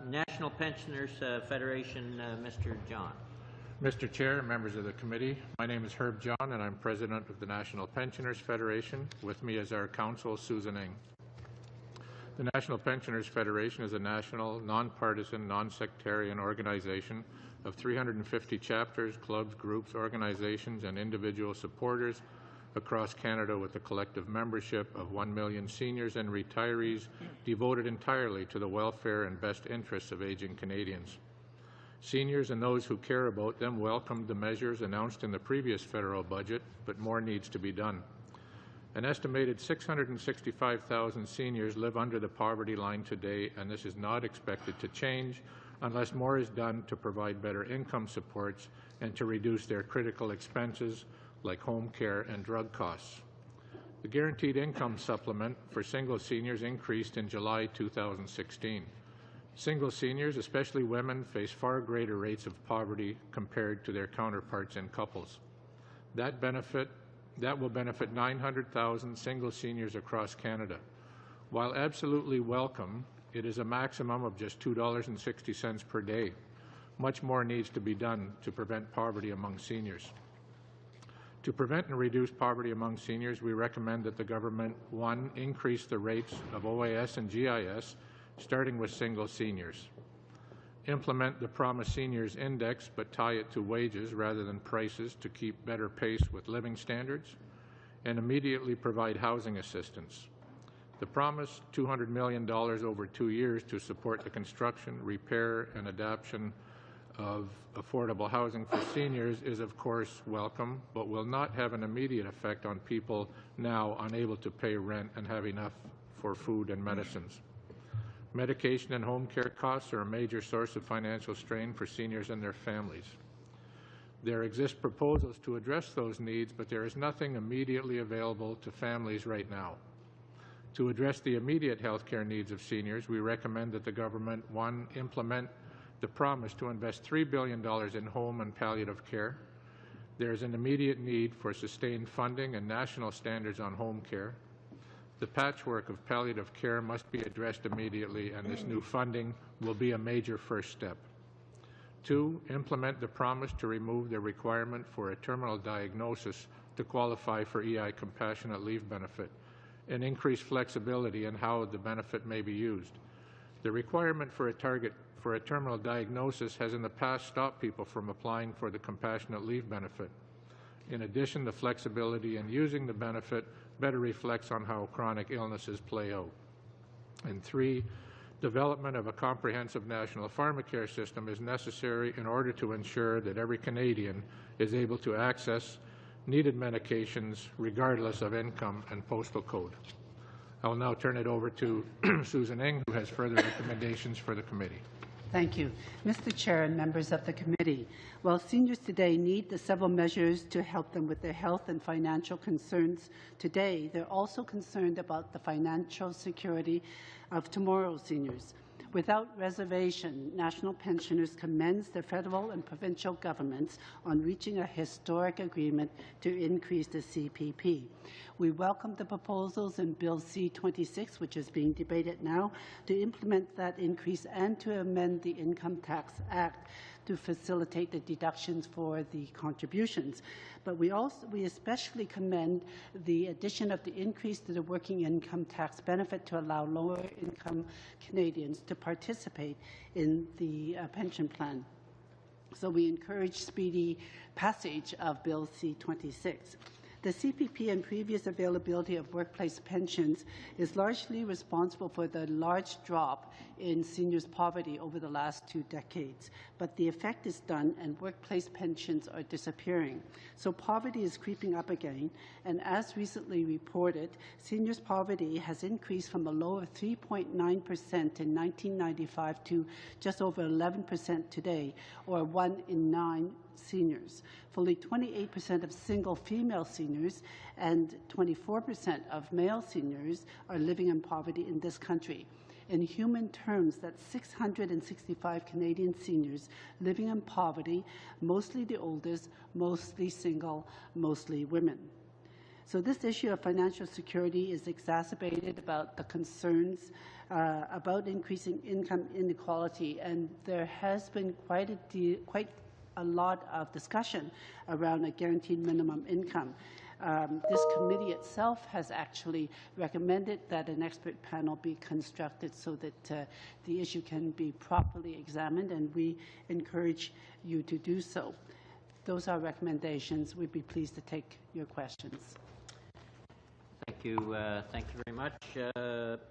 National Pensioners Federation, Mr. John. Mr. Chair, members of the committee, my name is Herb John and I'm President of the National Pensioners Federation. With me is our counsel, Susan Eng. The National Pensioners Federation is a national, nonpartisan, non-sectarian organization of 350 chapters, clubs, groups, organizations, and individual supporters across Canada with a collective membership of 1 million seniors and retirees devoted entirely to the welfare and best interests of aging Canadians. Seniors and those who care about them welcomed the measures announced in the previous federal budget, but more needs to be done. An estimated 665,000 seniors live under the poverty line today, and this is not expected to change unless more is done to provide better income supports and to reduce their critical expenses like home care and drug costs. The Guaranteed Income Supplement for single seniors increased in July 2016. Single seniors, especially women, face far greater rates of poverty compared to their counterparts in couples. That will benefit 900,000 single seniors across Canada. While absolutely welcome, it is a maximum of just $2.60 per day. Much more needs to be done to prevent poverty among seniors. To prevent and reduce poverty among seniors, we recommend that the government, 1, increase the rates of OAS and GIS, starting with single seniors. Implement the Promise Seniors Index, but tie it to wages rather than prices to keep better pace with living standards, and immediately provide housing assistance. The promised $200 million over 2 years to support the construction, repair, and adaptation of affordable housing for seniors is, of course, welcome, but will not have an immediate effect on people now unable to pay rent and have enough for food and medicines. Medication and home care costs are a major source of financial strain for seniors and their families. There exist proposals to address those needs, but there is nothing immediately available to families right now. To address the immediate health care needs of seniors, we recommend that the government, 1, implement the promise to invest $3 billion in home and palliative care. There is an immediate need for sustained funding and national standards on home care. The patchwork of palliative care must be addressed immediately, and this new funding will be a major first step. 2, implement the promise to remove the requirement for a terminal diagnosis to qualify for EI compassionate leave benefit and increase flexibility in how the benefit may be used. The requirement for a terminal diagnosis has in the past stopped people from applying for the compassionate leave benefit. In addition, the flexibility in using the benefit better reflects on how chronic illnesses play out. And 3, development of a comprehensive national pharmacare system is necessary in order to ensure that every Canadian is able to access needed medications regardless of income and postal code. I will now turn it over to Susan Eng, who has further recommendations for the committee. Thank you. Mr. Chair and members of the committee, while seniors today need the several measures to help them with their health and financial concerns today, they're also concerned about the financial security of tomorrow's seniors. Without reservation, National Pensioners commends the federal and provincial governments on reaching a historic agreement to increase the CPP. We welcome the proposals in Bill C-26, which is being debated now, to implement that increase and to amend the Income Tax Act to facilitate the deductions for the contributions. But we especially commend the addition of the increase to the working income tax benefit to allow lower income Canadians to participate in the pension plan. So we encourage speedy passage of Bill C-26. The CPP and previous availability of workplace pensions is largely responsible for the large drop in seniors' poverty over the last 2 decades. But the effect is done and workplace pensions are disappearing. So poverty is creeping up again, and as recently reported, seniors' poverty has increased from a low of 3.9% in 1995 to just over 11% today, or 1 in 9 seniors. Fully 28% of single female seniors and 24% of male seniors are living in poverty in this country. In human terms, that's 665 Canadian seniors living in poverty, mostly the oldest, mostly single, mostly women. So this issue of financial security is exacerbated about the concerns about increasing income inequality, and there has been quite a lot of discussion around a guaranteed minimum income. This committee itself has actually recommended that an expert panel be constructed so that the issue can be properly examined, and we encourage you to do so. Those are recommendations. We'd be pleased to take your questions. Thank you very much.